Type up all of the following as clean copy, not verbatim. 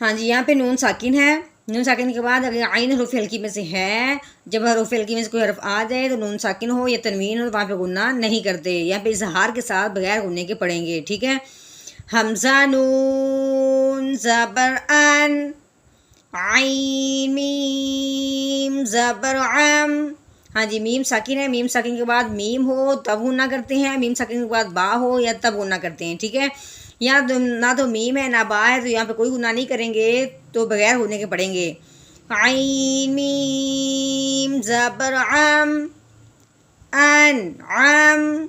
ہاں جی، یہاں پہ نون ساکن ہے، نون ساکن کے بعد اگر عین حروف ہلکی میں سے ہے، جب حروف ہلکی میں سے کوئی حرف آ جائے تو نون ساکن ہو یا تنوین ہو تو وہاں پہ غنہ نہیں کرتے، یہاں پہ اظہار کے ساتھ بغیر غنے کے پڑھیں گے، ٹھیک ہے۔ حمزہ نون زبر ان، عین میم زبر عم۔ ہاں جی، میم ساکن ہے، میم ساکن کے بعد میم ہو تب غنہ کرتے ہیں، میم ساکن کے بعد با ہو یا تب غنہ کرتے ہیں، ٹھیک ہے۔ یہاں نہ تو میم ہے نہ با ہے تو یہاں پہ کوئی غنہ نہیں کریں گے، تو بغیر غنے کے پڑھیں گے۔ عین میم زبر عم، ان عم،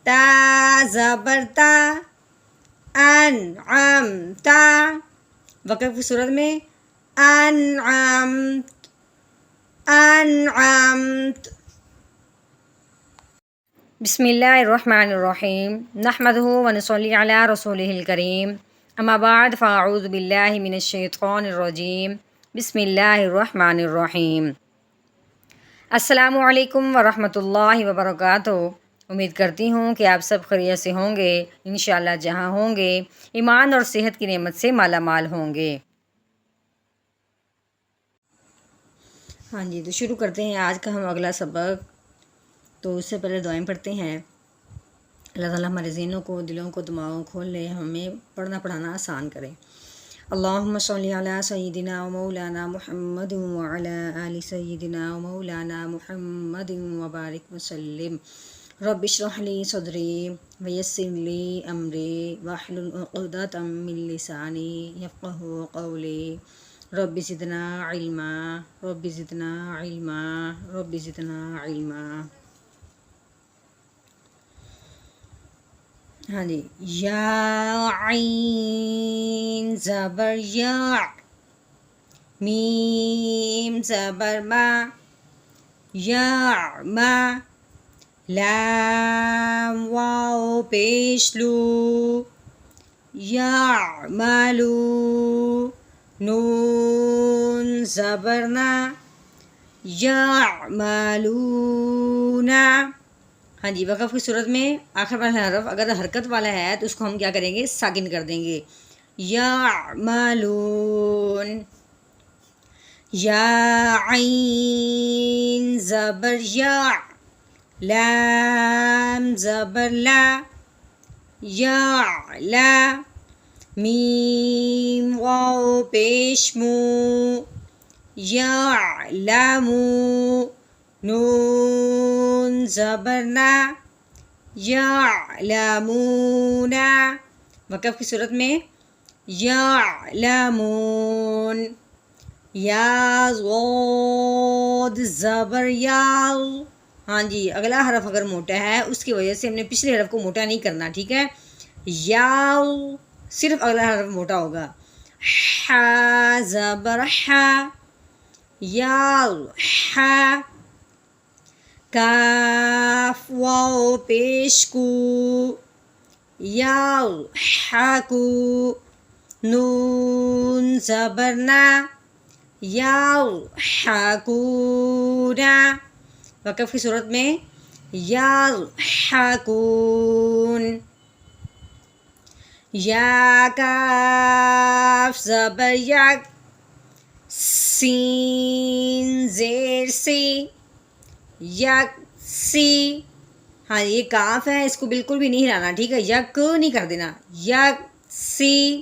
تا زبر تا، انعمتا، وقف کی صورت میں انعمت، انعمت۔ بسم اللہ الرحمن الرحیم، نحمدہ ونصلی علی رسولہ الکریم، اما بعد فاعوذ باللہ من الشیطان الرجیم، بسم اللہ الرحمن الرحیم۔ السلام علیکم ورحمۃ اللہ وبرکاتہ۔ امید کرتی ہوں کہ آپ سب خیریت سے ہوں گے، انشاءاللہ جہاں ہوں گے ایمان اور صحت کی نعمت سے مالا مال ہوں گے۔ ہاں جی، تو شروع کرتے ہیں آج کا ہم اگلا سبق۔ تو اس سے پہلے دعائیں پڑھتے ہیں۔ اللہ تعالیٰ ہمارے ذہنوں کو، دلوں کو، دماغوں کو کھول لے، ہمیں پڑھنا پڑھانا آسان کرے۔ اللہم صلی علی سیدنا و مولانا محمد وعلی آل سیدنا و مولانا محمد وبارک وسلم۔ رب اشرح لی صدری ویسر لی امری واحلل عقدۃ من لسانی یفقہوا قولی۔ رب زدنا علما، رب زدنا علما، رب زدنا علما۔ ہاں جی، یا عین زبر یا، میم زبر ما، یا ما، لام واو پیش لو، یا مالو، نون زبر نا، یا مالونا۔ ہاں جی، وقف کی صورت میں آخر والا حرف اگر حرکت والا ہے تو اس کو ہم کیا کریں گے؟ ساکن کر دیں گے۔ یعملون، یا عین زبر یا، لام زبر لا، یا لا، میم واو پیش مو، یعلمو، نون زبر نا، یعلمون، وقف کی صورت میں یعلمون۔ یا ضاد زبر یا، ہاں جی، اگلا حرف اگر موٹا ہے اس کی وجہ سے ہم نے پچھلے حرف کو موٹا نہیں کرنا، ٹھیک ہے۔ یا صرف اگلا حرف موٹا ہوگا۔ حا زبر حا، یا حا، کاف واو پیش کو، یا حاکو، نون زبر نا، یا حاکونا، وقف کی صورت میں یا حاکون۔ یا کاف زبر یک، سین زیر سی، یک سی۔ ہاں یہ کاف ہے، اس کو بالکل بھی نہیں ہلانا، ٹھیک ہے، یک نہیں کر دینا، یک سی۔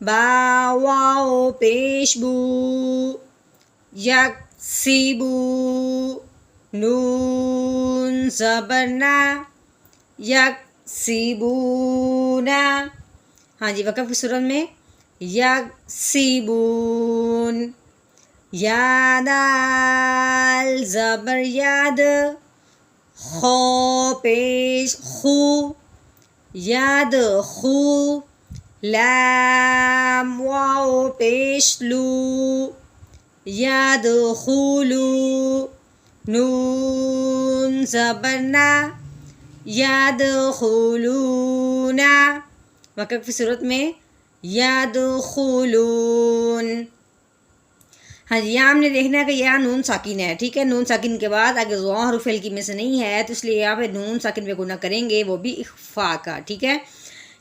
با واو پیش بو، یک سی بو، نون زبر نا، یک سی بونا۔ ہاں جی، وقف کی صورت میں یک سی بون۔ یا دال زبر ید، خو پیش خو، ید خو، لام واو پیش لو، ید خولو، نون زبر نا، ید خولونا، وقف کی صورت میں ید خولون۔ ہاں جی، یہاں ہم نے دیکھنا ہے کہ یہاں نون ساکن ہے، ٹھیک ہے، نون ساکن کے بعد آگے ضو حروف ہلکی میں سے نہیں ہے تو اس لیے یہاں پہ نون ساکن پہ گنہ کریں گے، وہ بھی اخفا کا، ٹھیک ہے۔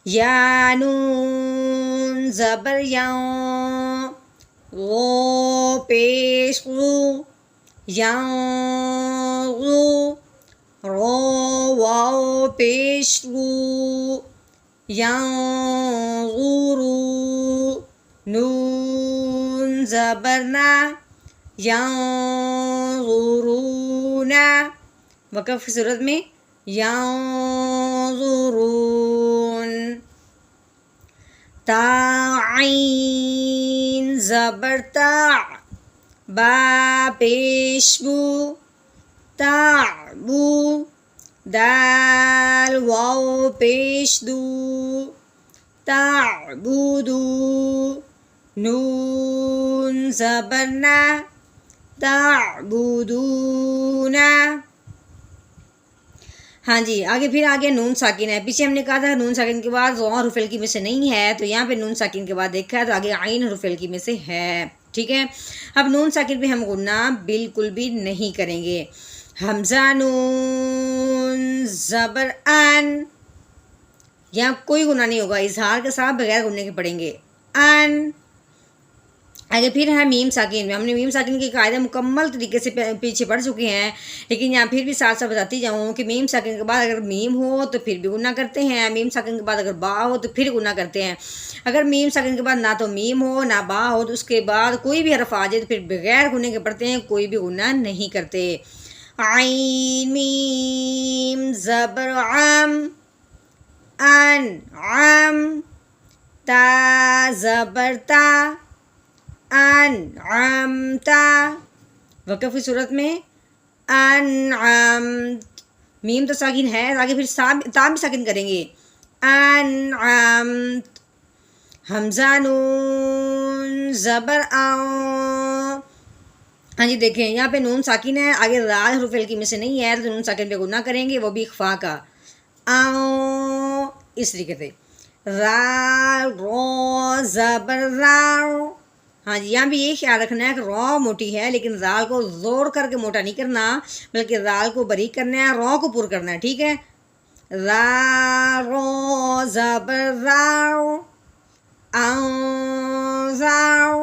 یا نون زبر یاؤں، غو پیش غو، یاؤں غو، رو واو پیش غو، ینظرو، نون زبر نا، ینظرون، وقف کی صورت میں ینظرون. تا عین زبر تا، با پیش بو، تعبو، دال واو پیش دو، تعبدو، نون زبر نا، تعبدون. ہاں جی آگے نون ساکن ہے. پیچھے ہم نے کہا تھا نون ساکن کے بعد غون حرف الکی میں سے نہیں ہے، تو یہاں پہ نون ساکن کے بعد دیکھا ہے تو آگے عین حرف الکی میں سے ہے. ٹھیک ہے، اب نون ساکن پہ ہم غنہ بالکل بھی نہیں کریں گے. حمزہ نون زبر ان، یہاں کوئی غنہ نہیں ہوگا، اظہار کے ساتھ بغیر غننے کے پڑھیں گے. ان. آگے پھر ہے میم ساکن میں. ہم نے میم ساکن کی قاعدہ مکمل طریقے سے پیچھے پڑھ چکے ہیں، لیکن یہاں پھر بھی ساتھ ساتھ بتاتی جاؤں کہ میم ساکن کے بعد اگر میم ہو تو پھر بھی غنہ کرتے ہیں، میم ساکن کے بعد اگر با ہو تو پھر غنہ کرتے ہیں. اگر میم ساکن کے بعد نہ تو میم ہو نہ با ہو تو اس کے بعد کوئی بھی حرف آ جائے تو پھر بغیر غننے کے پڑھتے ہیں، کوئی بھی غنہ نہیں کرتے. عین میم زبر عم، ان عم، تا زبر تا، انعمتا، وقف کی صورت میں انعمت. میم تو ساکن ہے، آگے پھر تا بھی ساکن کریں گے. انعمت. حمزہ نون زبر آؤ. ہاں جی دیکھیں یہاں پہ نون ساکن ہے، آگے رال حروف الکی میں سے نہیں ہے تو نون ساکن پہ غنہ کریں گے، وہ بھی اخفا کا. آؤ اس طریقے سے. رال رو زبر راؤ. ہاں جی یہاں بھی یہ خیال رکھنا ہے کہ رو موٹی ہے لیکن رال کو زور کر کے موٹا نہیں کرنا، بلکہ رال کو باریک کرنا ہے، رو کو پر کرنا ہے. ٹھیک ہے. را رو زبر راؤ، انزاؤ،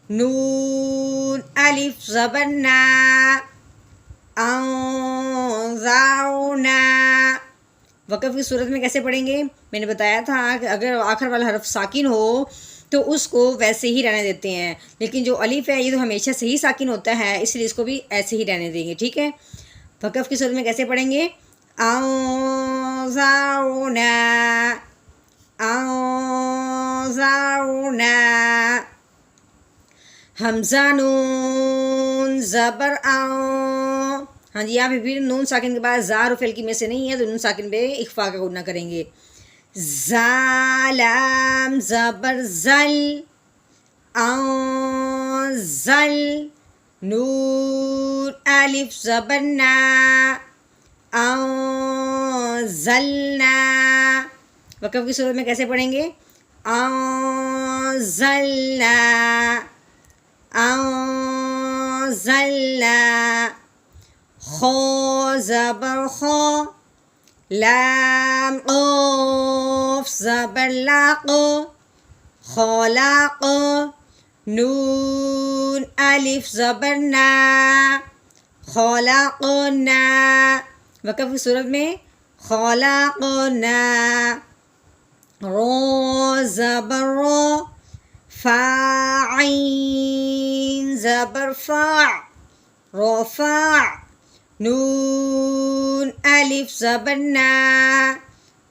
نون الف زبر نا، انزاؤنا. وقف کی صورت میں کیسے پڑھیں گے؟ میں نے بتایا تھا کہ اگر آخر والا حرف ساکن ہو تو اس کو ویسے ہی رہنے دیتے ہیں، لیکن جو الف ہے یہ تو ہمیشہ سے ہی ساکن ہوتا ہے، اس لیے اس کو بھی ایسے ہی رہنے دیں گے. ٹھیک ہے. وقف کی صورت میں کیسے پڑھیں گے؟ انزاؤنا، انزاؤنا. حمزہ نون زبر آؤ. ہاں جی یہاں پہ پھر نون ساکن کے بعد زا حرف الکی میں سے نہیں ہے تو نون ساکن پہ اخفا کا غنہ کریں گے. زالام زبر زل، انزل، نون الف زبر نا، انزلنا. وقف کی صورت میں کیسے پڑھیں گے؟ انزلنا، انزلنا. خو زبر خو، لام قاف زبر لاق، خلاق، نون الف زبر نا، خلقنا. وقف کی صورت میں خلقنا. رو زبر رو، فاعین زبر فاع، رفاع، نون الف زبر نا،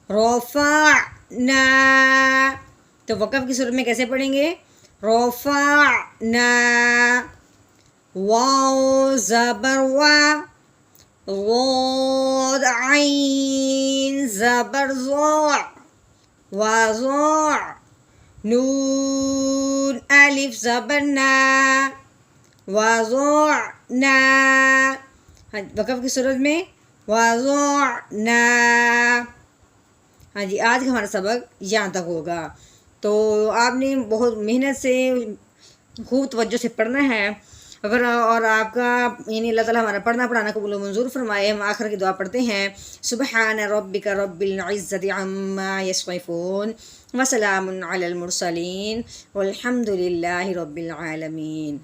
رفعنا. تو وقف کی صورت میں کیسے پڑھیں گے؟ رفعنا. واو زبر وا، غاد عین زبر ضع، وضع، نون الف زبر نا، وضعنا. وقف کی صورت میں وضعنا. ہاں جی آج کا ہمارا سبق یہاں تک ہوگا. تو آپ نے بہت محنت سے خوب توجہ سے پڑھنا ہے اور آپ کا یعنی اللہ تعالیٰ ہمارا پڑھنا پڑھانا قبول و منظور فرمائے. ہم آخر کی دعا پڑھتے ہیں. سبحان ربک رب العزت عما یصفون وسلام علی المرسلین والحمد للہ رب العالمین.